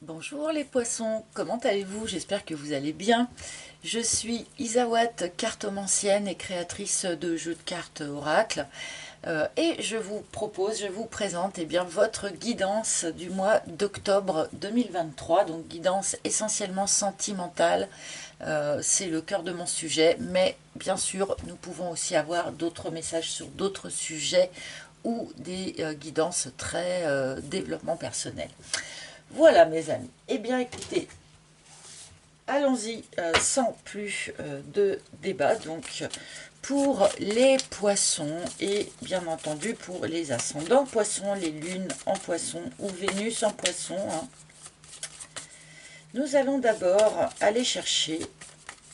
Bonjour les poissons, comment allez-vous? J'espère que vous allez bien. Je suis Isawat, cartomancienne et créatrice de jeux de cartes Oracle. Et je vous présente bien, votre guidance du mois d'octobre 2023, donc guidance essentiellement sentimentale. C'est le cœur de mon sujet, mais bien sûr, nous pouvons aussi avoir d'autres messages sur d'autres sujets ou des guidances très développement personnel. Voilà mes amis. Eh bien écoutez, allons-y sans plus de débat. Donc pour les poissons et bien entendu pour les ascendants poissons, les lunes en poissons ou Vénus en poissons, hein. Nous allons d'abord aller chercher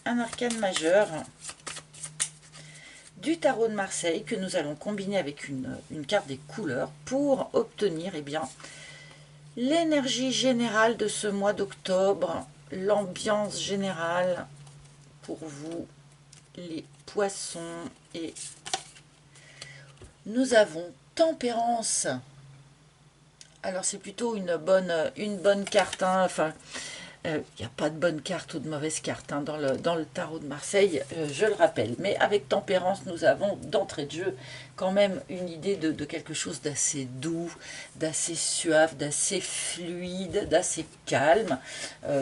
un arcane majeur du tarot de Marseille que nous allons combiner avec une carte des couleurs pour obtenir bien l'énergie générale de ce mois d'octobre, l'ambiance générale pour vous, les poissons. Et nous avons tempérance. Alors c'est plutôt une bonne carte, hein. Enfin, il n'y a pas de bonne carte ou de mauvaise carte, hein, dans le tarot de Marseille, je le rappelle. Mais avec tempérance, nous avons d'entrée de jeu quand même une idée de quelque chose d'assez doux, d'assez suave, d'assez fluide, d'assez calme,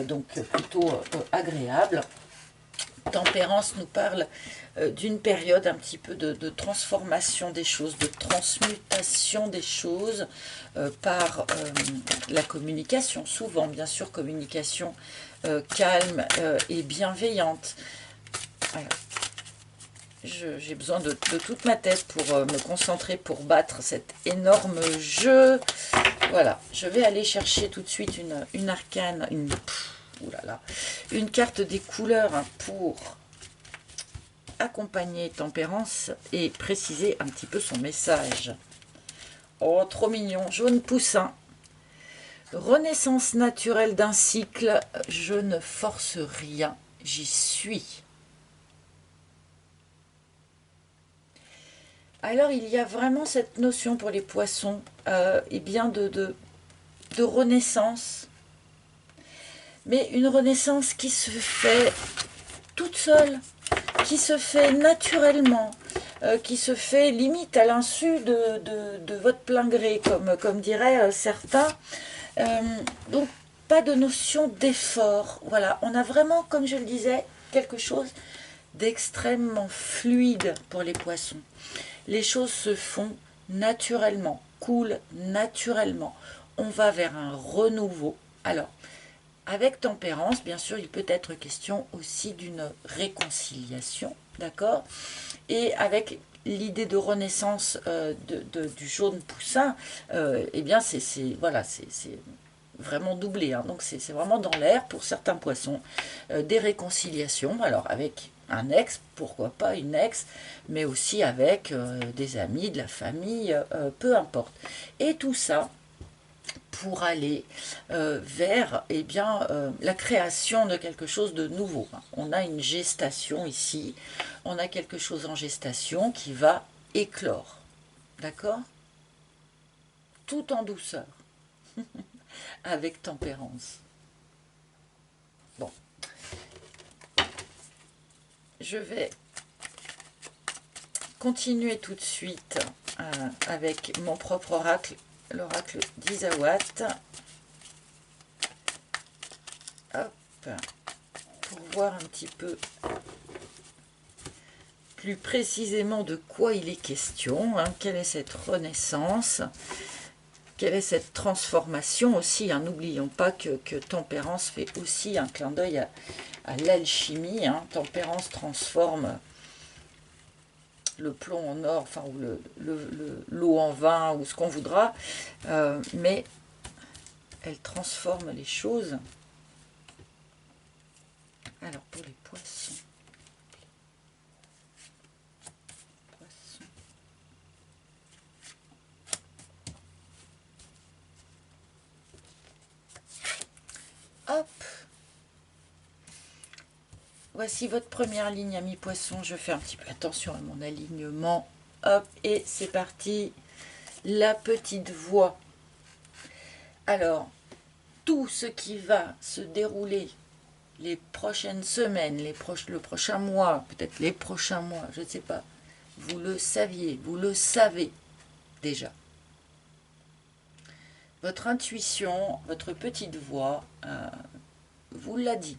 donc plutôt agréable. Tempérance nous parle d'une période un petit peu de transformation des choses, de transmutation des choses par la communication, souvent bien sûr communication calme et bienveillante. Voilà. J'ai besoin de toute ma tête pour me concentrer, pour battre cet énorme jeu. Voilà, je vais aller chercher tout de suite une arcane, oulala, une carte des couleurs, hein, pour accompagner tempérance et préciser un petit peu son message. Oh, trop mignon, jaune poussin. Renaissance naturelle d'un cycle, je ne force rien, j'y suis. Alors il y a vraiment cette notion pour les poissons, et bien de renaissance, mais une renaissance qui se fait toute seule, qui se fait naturellement, qui se fait limite à l'insu de votre plein gré, comme diraient certains. Donc pas de notion d'effort. Voilà, on a vraiment, comme je le disais, quelque chose d'extrêmement fluide pour les poissons. Les choses se font naturellement, coulent naturellement. On va vers un renouveau. Alors, avec tempérance, bien sûr, il peut être question aussi d'une réconciliation, d'accord? Et avec l'idée de renaissance du jaune poussin, eh bien, voilà, c'est vraiment doublé, hein. Donc, c'est vraiment dans l'air pour certains poissons. Des réconciliations, alors avec un ex, pourquoi pas une ex, mais aussi avec des amis, de la famille, peu importe. Et tout ça pour aller vers la création de quelque chose de nouveau. On a une gestation ici, on a quelque chose en gestation qui va éclore, d'accord? Tout en douceur, avec tempérance. Bon, je vais continuer tout de suite avec mon propre oracle, l'oracle d'Isawat. Hop, pour voir un petit peu plus précisément de quoi il est question, hein, quelle est cette renaissance, quelle est cette transformation aussi, hein. N'oublions pas que tempérance fait aussi un clin d'œil à l'alchimie, hein. Tempérance transforme le plomb en or, enfin, ou l'eau en vin, ou ce qu'on voudra, mais elle transforme les choses. Alors, pour les poissons, hop, voici votre première ligne, amis poissons. Je fais un petit peu attention à mon alignement. Hop, et c'est parti. La petite voix. Alors, tout ce qui va se dérouler les prochaines semaines, le prochain mois, peut-être les prochains mois, je ne sais pas, vous le saviez, vous le savez déjà. Votre intuition, votre petite voix, vous l'a dit.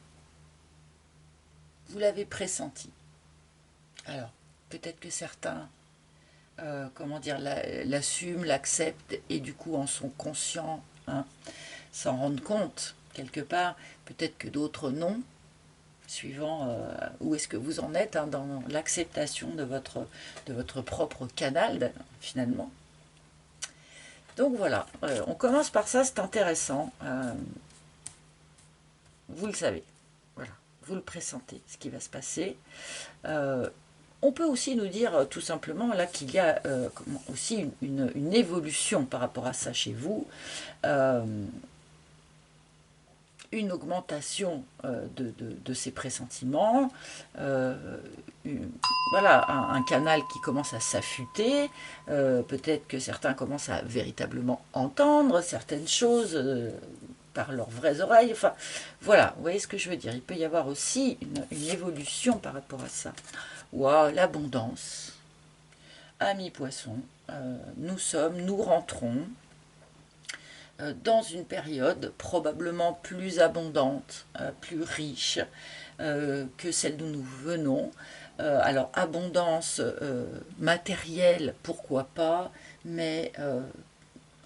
Vous l'avez pressenti. Alors, peut-être que certains, l'assument, l'acceptent et du coup en sont conscients, hein, s'en rendent compte quelque part. Peut-être que d'autres non, suivant où est-ce que vous en êtes, hein, dans l'acceptation de votre propre canal, finalement. Donc voilà, on commence par ça, c'est intéressant. Vous le savez, voilà, vous le pressentez, ce qui va se passer. On peut aussi nous dire tout simplement là qu'il y a aussi une évolution par rapport à ça chez vous, une augmentation de ces pressentiments, voilà, un canal qui commence à s'affûter, peut-être que certains commencent à véritablement entendre certaines choses par leurs vraies oreilles, enfin voilà, vous voyez ce que je veux dire, il peut y avoir aussi une évolution par rapport à ça. Waouh, l'abondance, amis poissons, nous rentrons dans une période probablement plus abondante, plus riche que celle d'où nous venons. Alors abondance matérielle, pourquoi pas, mais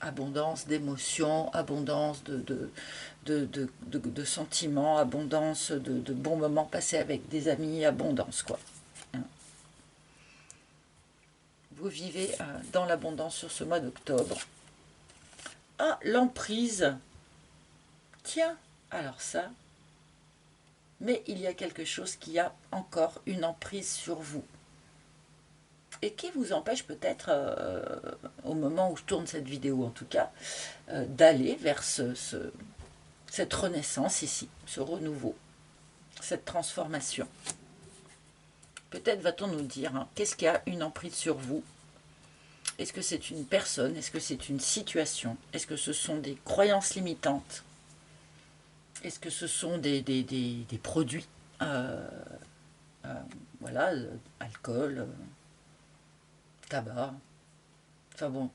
abondance d'émotions, abondance de sentiments, abondance de bons moments passés avec des amis, abondance quoi. Vous vivez dans l'abondance sur ce mois d'octobre. Ah, l'emprise. Tiens, alors ça. Mais il y a quelque chose qui a encore une emprise sur vous. Et qui vous empêche peut-être, au moment où je tourne cette vidéo en tout cas, d'aller vers cette renaissance ici, ce renouveau, cette transformation. Peut-être va-t-on nous dire, hein, qu'est-ce qui a une emprise sur vous? Est-ce que c'est une personne? Est-ce que c'est une situation? Est-ce que ce sont des croyances limitantes? Est-ce que ce sont des produits? Voilà, alcool, tabac, enfin bon.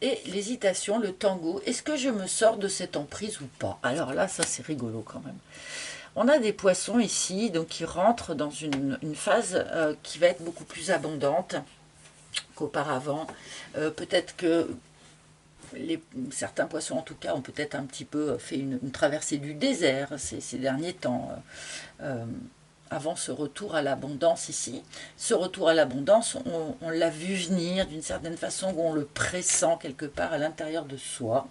Et l'hésitation, le tango, est-ce que je me sors de cette emprise ou pas? Alors là, ça c'est rigolo quand même. On a des poissons ici, donc qui rentrent dans une phase qui va être beaucoup plus abondante qu'auparavant. Peut-être que certains poissons en tout cas ont peut-être un petit peu fait une traversée du désert ces derniers temps, avant ce retour à l'abondance ici. Ce retour à l'abondance, on l'a vu venir d'une certaine façon, où on le pressent quelque part à l'intérieur de soi.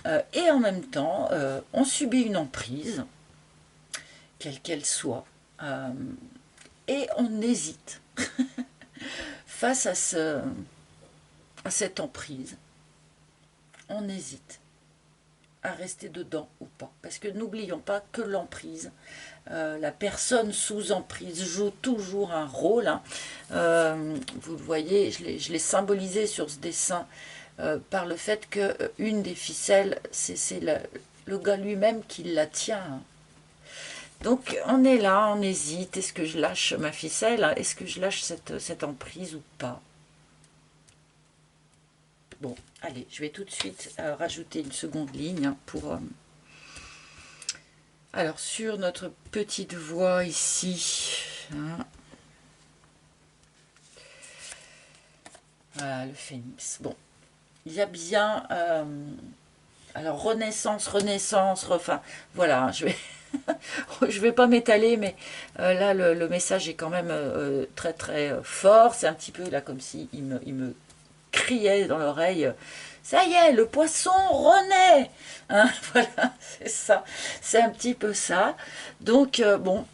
Et en même temps, on subit une emprise, quelle qu'elle soit, et on hésite face à cette emprise. On hésite à rester dedans ou pas. Parce que n'oublions pas que l'emprise, la personne sous emprise joue toujours un rôle. Hein. Vous le voyez, je l'ai symbolisé sur ce dessin par le fait qu'une des ficelles, c'est le gars lui-même qui la tient. Hein. Donc on est là, on hésite, est-ce que je lâche ma ficelle? Est-ce que je lâche cette emprise ou pas? Bon, allez, je vais tout de suite rajouter une seconde ligne pour... Alors, sur notre petite voie ici, hein, voilà, le phénix. Bon, il y a bien... alors, renaissance, enfin, voilà, je vais... je vais pas m'étaler, mais là, le message est quand même très, très fort. C'est un petit peu là comme si il me criait dans l'oreille, ça y est, le poisson renaît, hein, voilà, c'est ça, c'est un petit peu ça. Donc bon,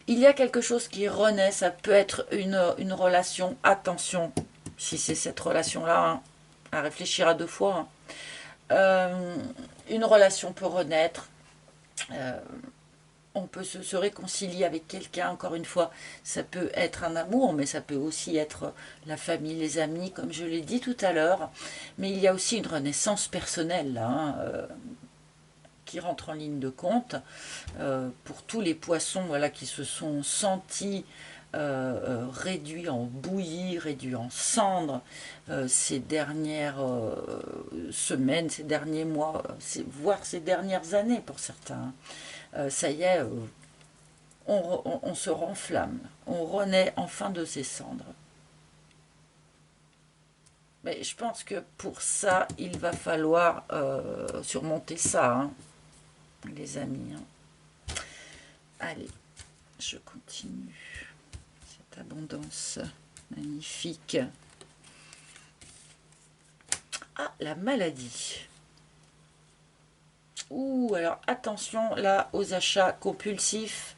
il y a quelque chose qui renaît, ça peut être une relation, attention, si c'est cette relation-là, hein, à réfléchir à deux fois, hein. Une relation peut renaître, on peut se réconcilier avec quelqu'un, encore une fois, ça peut être un amour, mais ça peut aussi être la famille, les amis, comme je l'ai dit tout à l'heure. Mais il y a aussi une renaissance personnelle, là, hein, qui rentre en ligne de compte pour tous les poissons, voilà, qui se sont sentis réduits en bouillie, réduits en cendres ces dernières semaines, ces derniers mois, voire ces dernières années pour certains. Ça y est, on se renflamme, on renaît enfin de ses cendres. Mais je pense que pour ça, il va falloir surmonter ça, hein, les amis. Hein. Allez, je continue. Cette abondance magnifique. Ah, la maladie. Ouh, alors attention là aux achats compulsifs,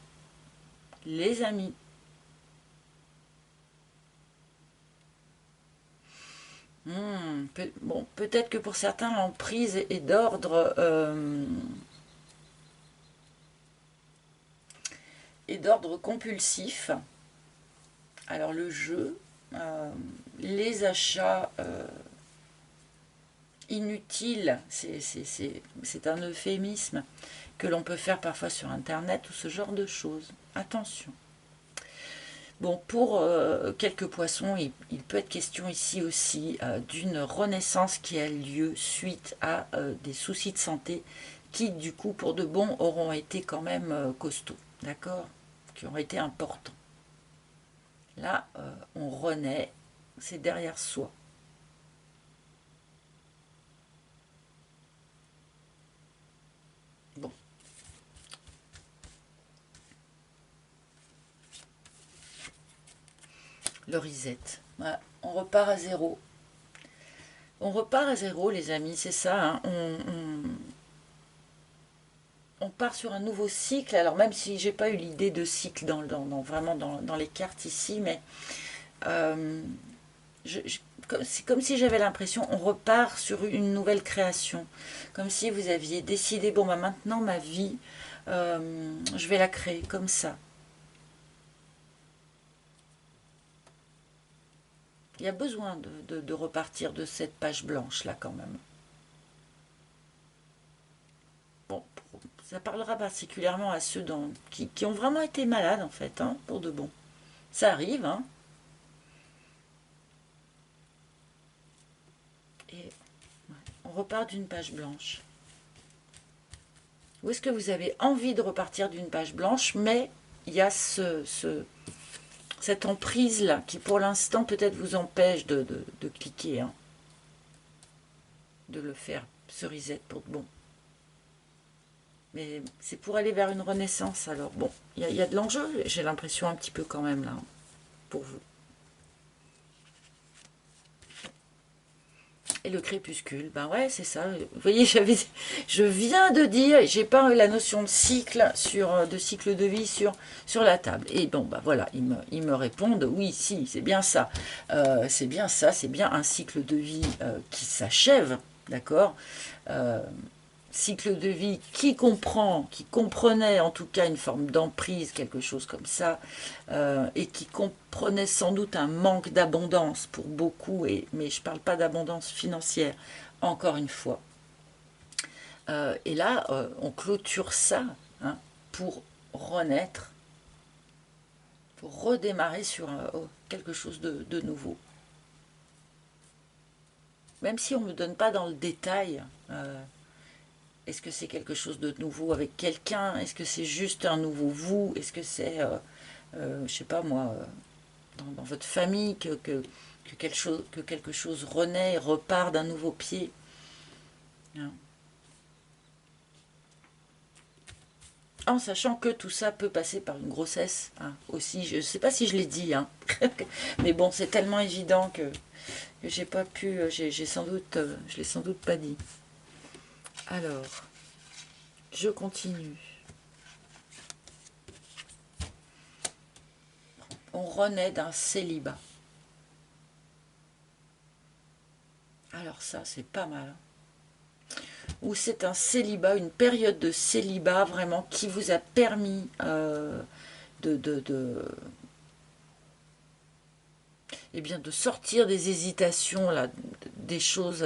les amis. Bon, peut-être que pour certains, l'emprise est d'ordre compulsif. Alors le jeu, les achats inutiles, c'est un euphémisme que l'on peut faire parfois sur Internet ou ce genre de choses. Attention. Bon, pour quelques poissons, il peut être question ici aussi d'une renaissance qui a lieu suite à des soucis de santé qui, du coup, pour de bon, auront été quand même costauds, d'accord? Qui auront été importants. Là, on renaît, c'est derrière soi. Bon. Le reset. Voilà, on repart à zéro. On repart à zéro, les amis, c'est ça. Hein. On part sur un nouveau cycle. Alors même si j'ai pas eu l'idée de cycle vraiment dans les cartes ici, mais euh, c'est comme si j'avais l'impression on repart sur une nouvelle création. Comme si vous aviez décidé, bon bah maintenant ma vie, je vais la créer comme ça. Il y a besoin de repartir de cette page blanche là quand même. Bon, ça parlera particulièrement à ceux qui ont vraiment été malades en fait, hein, pour de bon. Ça arrive, hein. Et ouais, on repart d'une page blanche. Ou est-ce que vous avez envie de repartir d'une page blanche, mais il y a cette emprise-là qui pour l'instant peut-être vous empêche de cliquer, hein, de le faire, ce reset pour de bon. Mais c'est pour aller vers une renaissance alors. Bon, il y a de l'enjeu, j'ai l'impression un petit peu quand même là, hein, pour vous. Et le crépuscule, ben ouais, c'est ça. Vous voyez, je viens de dire, j'ai pas la notion de cycle de cycle de vie sur la table. Et bon, ben voilà, ils me répondent, oui, si, c'est bien ça. C'est bien ça, c'est bien un cycle de vie qui s'achève, d'accord, cycle de vie qui comprenait en tout cas une forme d'emprise, quelque chose comme ça, et qui comprenait sans doute un manque d'abondance pour beaucoup, mais je ne parle pas d'abondance financière, encore une fois. Et là, on clôture ça, hein, pour renaître, pour redémarrer sur quelque chose de nouveau. Même si on ne me donne pas dans le détail, est-ce que c'est quelque chose de nouveau avec quelqu'un? Est-ce que c'est juste un nouveau vous? Est-ce que c'est, je sais pas moi, dans votre famille que quelque chose renaît, repart d'un nouveau pied? Hein. En sachant que tout ça peut passer par une grossesse, hein, aussi. Je ne sais pas si je l'ai dit, hein. Mais bon, c'est tellement évident que j'ai pas pu, j'ai sans doute, je l'ai sans doute pas dit. Alors, je continue. On renaît d'un célibat. Alors ça, c'est pas mal. ou c'est un célibat, une période de célibat vraiment qui vous a permis de eh bien, de sortir des hésitations, là, des choses,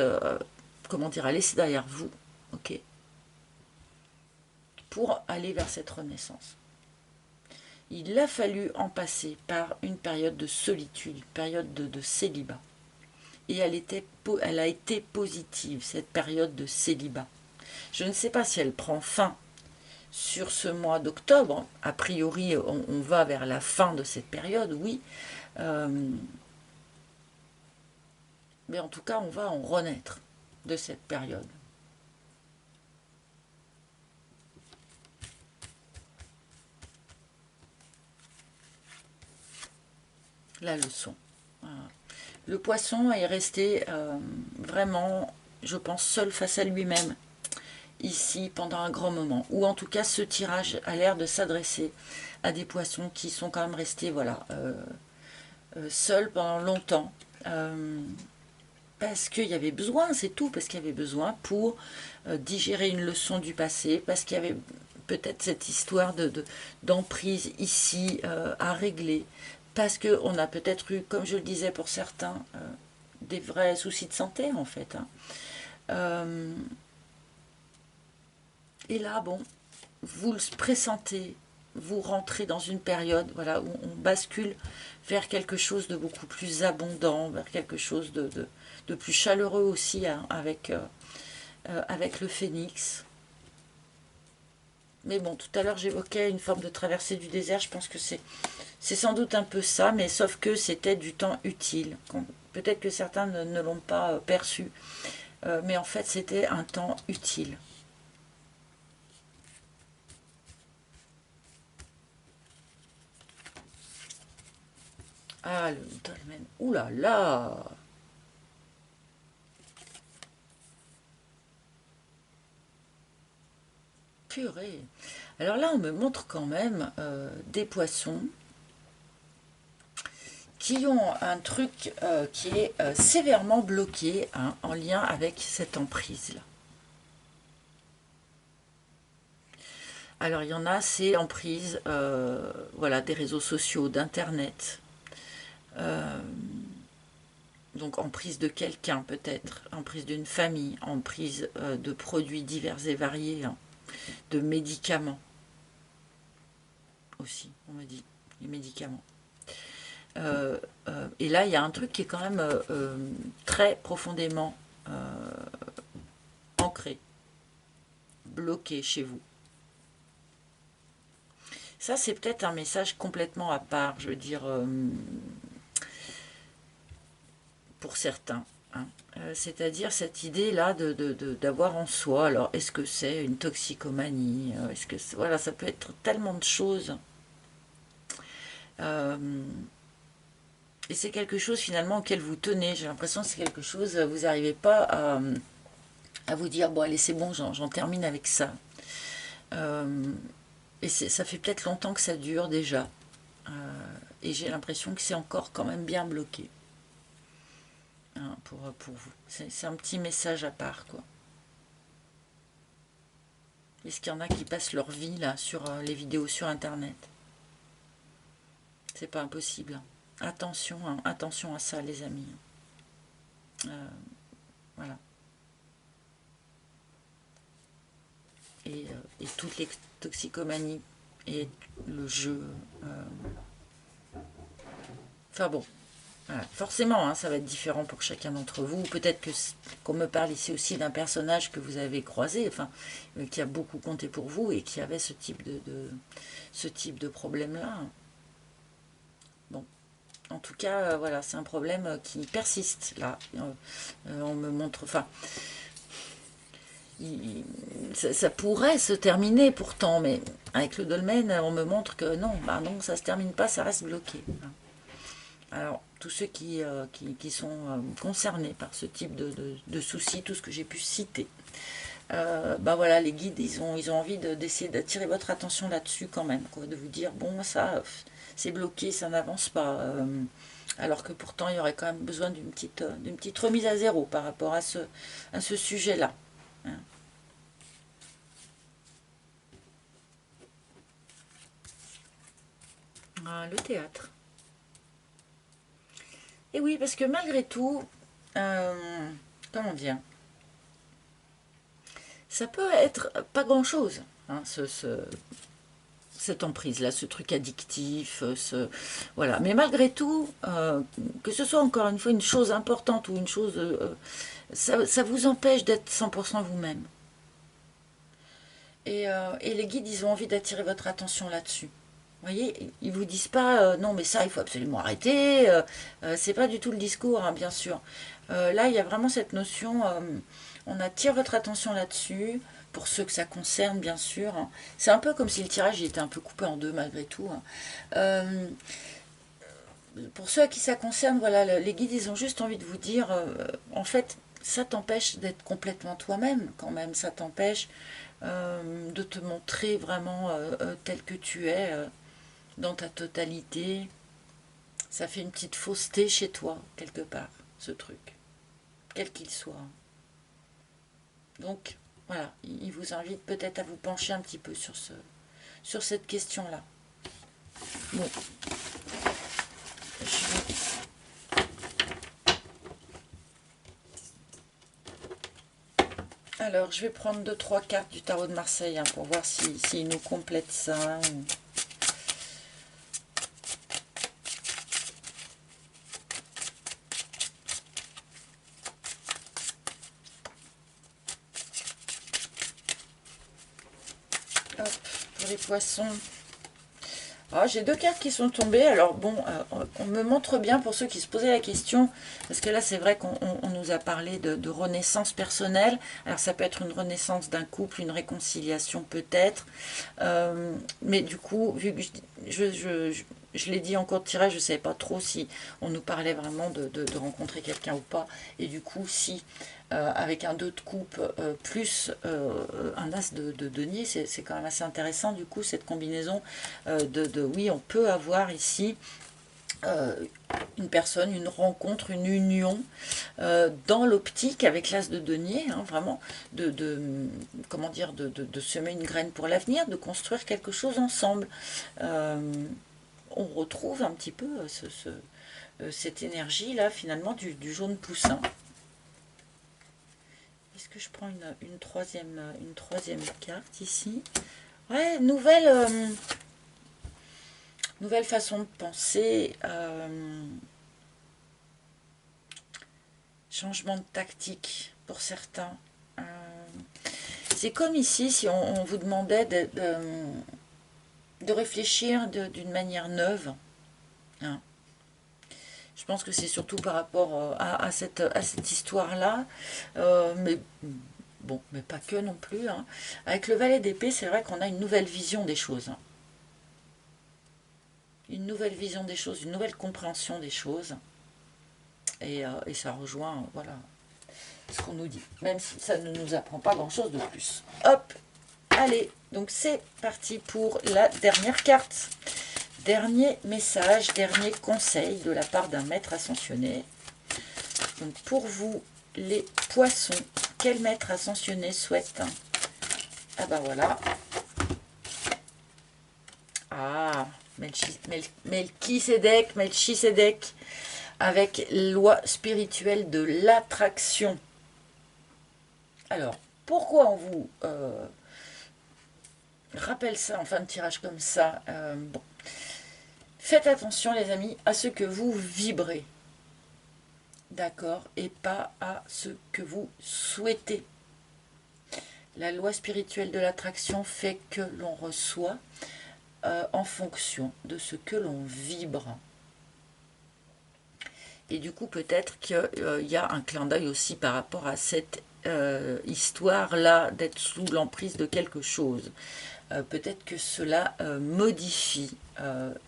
comment dire, à laisser derrière vous, ok, pour aller vers cette renaissance. Il a fallu en passer par une période de solitude, une période de célibat. Et elle a été positive, cette période de célibat. Je ne sais pas si elle prend fin sur ce mois d'octobre. A priori, on va vers la fin de cette période, oui. Mais en tout cas, on va en renaître de cette période. La leçon. Le poisson est resté vraiment, je pense, seul face à lui-même ici pendant un grand moment. Ou en tout cas, ce tirage a l'air de s'adresser à des poissons qui sont quand même restés, voilà, seuls pendant longtemps. Parce qu'il y avait besoin, c'est tout, parce qu'il y avait besoin pour digérer une leçon du passé, parce qu'il y avait peut-être cette histoire d'emprise ici à régler, parce qu'on a peut-être eu, comme je le disais pour certains, des vrais soucis de santé en fait. Et là, bon, vous le pressentez, vous rentrez dans une période voilà, où on bascule vers quelque chose de beaucoup plus abondant, vers quelque chose de plus chaleureux aussi hein, avec le phénix. Mais bon, tout à l'heure j'évoquais une forme de traversée du désert, je pense que c'est sans doute un peu ça, mais sauf que c'était du temps utile. Peut-être que certains ne l'ont pas perçu, mais en fait c'était un temps utile. Ah, le dolmen. Ouh là là! Purée. Alors là, on me montre quand même des poissons qui ont un truc qui est sévèrement bloqué hein, en lien avec cette emprise-là. Alors il y en a, c'est l'emprise voilà, des réseaux sociaux, d'internet. Donc emprise de quelqu'un peut-être, emprise d'une famille, emprise de produits divers et variés, hein, de médicaments aussi, on me dit, les médicaments. Et là, il y a un truc qui est quand même très profondément ancré, bloqué chez vous. Ça, c'est peut-être un message complètement à part, je veux dire, pour certains. Hein. C'est-à-dire cette idée-là d'avoir en soi, alors est-ce que c'est une toxicomanie est-ce que voilà, ça peut être tellement de choses. Et c'est quelque chose finalement auquel vous tenez. J'ai l'impression que c'est quelque chose, vous n'arrivez pas à vous dire, bon allez c'est bon, j'en termine avec ça. Et ça fait peut-être longtemps que ça dure déjà. Et j'ai l'impression que c'est encore quand même bien bloqué. Hein, pour vous. C'est un petit message à part, quoi. Est-ce qu'il y en a qui passent leur vie, là, sur les vidéos sur Internet? C'est pas impossible. Attention, hein, attention à ça, les amis. Voilà. Et toutes les toxicomanies et le jeu. Enfin bon, voilà. Forcément, hein, ça va être différent pour chacun d'entre vous. Peut-être qu'on me parle ici aussi d'un personnage que vous avez croisé, enfin, qui a beaucoup compté pour vous et qui avait ce type de problème-là. Bon, en tout cas, voilà, c'est un problème qui persiste là. On me montre, enfin, ça pourrait se terminer pourtant, mais avec le dolmen, on me montre que non, bah non, ça se termine pas, ça reste bloqué. Alors, tous ceux qui sont concernés par ce type de soucis, tout ce que j'ai pu citer, bah voilà, les guides, ils ont envie d'essayer d'attirer votre attention là-dessus quand même, quoi, de vous dire, bon, ça, c'est bloqué, ça n'avance pas, alors que pourtant, il y aurait quand même besoin d'une petite remise à zéro par rapport à ce sujet-là. Hein. Ah, le théâtre. Et oui, parce que malgré tout, comment dire, ça peut être pas grand-chose, hein, cette emprise-là, ce truc addictif, voilà. Mais malgré tout, que ce soit encore une fois une chose importante ou une chose... ça vous empêche d'être 100% vous-même. Et les guides, ils ont envie d'attirer votre attention là-dessus. Vous voyez, ils vous disent pas non mais ça il faut absolument arrêter. C'est pas du tout le discours, hein, bien sûr. Là il y a vraiment cette notion, on attire votre attention là-dessus pour ceux que ça concerne bien sûr, hein. C'est un peu comme si le tirage il était un peu coupé en deux malgré tout, hein. Pour ceux à qui ça concerne, voilà, les guides ils ont juste envie de vous dire en fait ça t'empêche d'être complètement toi-même quand même, ça t'empêche de te montrer vraiment tel que tu es. Dans ta totalité, ça fait une petite fausseté chez toi, quelque part, ce truc, quel qu'il soit. Donc, voilà, il vous invite peut-être à vous pencher un petit peu sur cette question-là. Bon. Alors, je vais prendre 2-3 cartes du tarot de Marseille, hein, pour voir s'il nous complète ça. Hop, pour les poissons. Ah, j'ai 2 cartes qui sont tombées. Alors bon, on me montre bien pour ceux qui se posaient la question, parce que là c'est vrai qu'on nous a parlé de renaissance personnelle. Alors ça peut être une renaissance d'un couple, une réconciliation peut-être. Mais du coup, vu que je l'ai dit en cours de tirage, je ne savais pas trop si on nous parlait vraiment de rencontrer quelqu'un ou pas. Et du coup, si avec un 2 de coupe plus un as de denier, c'est quand même assez intéressant du coup cette combinaison oui, on peut avoir ici une personne, une rencontre, une union dans l'optique avec l'as de denier, hein, vraiment comment dire, de semer une graine pour l'avenir, de construire quelque chose ensemble. On retrouve un petit peu cette énergie là finalement du jaune poussin. Est-ce que je prends une troisième carte ici? Ouais, nouvelle façon de penser, changement de tactique pour certains. C'est comme ici si on vous demandait de réfléchir d'une manière neuve, hein. Je pense que c'est surtout par rapport à cette histoire-là, mais bon, mais pas que non plus, hein. Avec le valet d'épée, c'est vrai qu'on a une nouvelle vision des choses, hein. Une nouvelle vision des choses, une nouvelle compréhension des choses. Et ça rejoint, voilà, ce qu'on nous dit, même si ça ne nous apprend pas grand-chose de plus. Hop, allez, donc c'est parti pour la dernière carte. Dernier message, dernier conseil de la part d'un maître ascensionné. Donc pour vous, les poissons, quel maître ascensionné souhaite? Ah ben voilà. Ah, Melchisédek, avec loi spirituelle de l'attraction. Alors, pourquoi on vous rappelle ça en fin de tirage comme ça? Bon. Faites attention les amis à ce que vous vibrez, d'accord, et pas à ce que vous souhaitez. La loi spirituelle de l'attraction fait que l'on reçoit en fonction de ce que l'on vibre. Et du coup, peut-être qu'il y a un clin d'œil aussi par rapport à cette histoire-là d'être sous l'emprise de quelque chose. Peut-être que cela modifie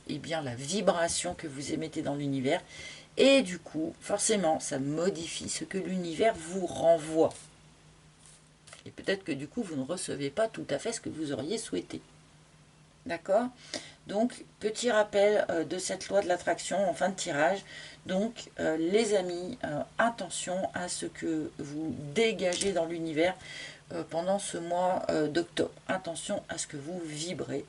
eh bien, la vibration que vous émettez dans l'univers. Et du coup, forcément, ça modifie ce que l'univers vous renvoie. Et peut-être que du coup, vous ne recevez pas tout à fait ce que vous auriez souhaité. D'accord? Donc, petit rappel de cette loi de l'attraction en fin de tirage. Donc, les amis, attention à ce que vous dégagez dans l'univers pendant ce mois d'octobre. Attention à ce que vous vibrez.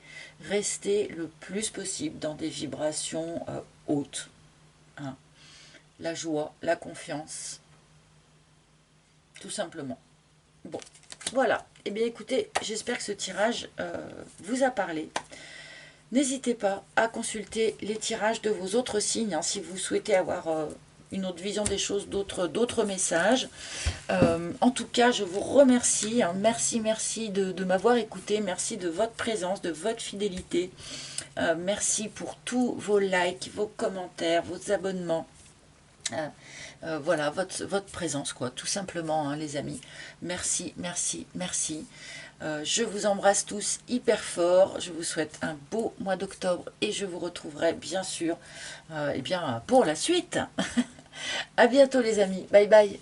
Restez le plus possible dans des vibrations hautes. Hein. La joie, la confiance, tout simplement. Bon, voilà. Eh bien, écoutez, j'espère que ce tirage vous a parlé. N'hésitez pas à consulter les tirages de vos autres signes, hein, si vous souhaitez avoir une autre vision des choses, d'autres messages. En tout cas, je vous remercie. Hein, merci de m'avoir écouté. Merci de votre présence, de votre fidélité. Merci pour tous vos likes, vos commentaires, vos abonnements. Voilà, votre présence, quoi, tout simplement, hein, les amis. Merci. Je vous embrasse tous hyper fort. Je vous souhaite un beau mois d'octobre et je vous retrouverai bien sûr eh bien, pour la suite. À bientôt, les amis. Bye bye.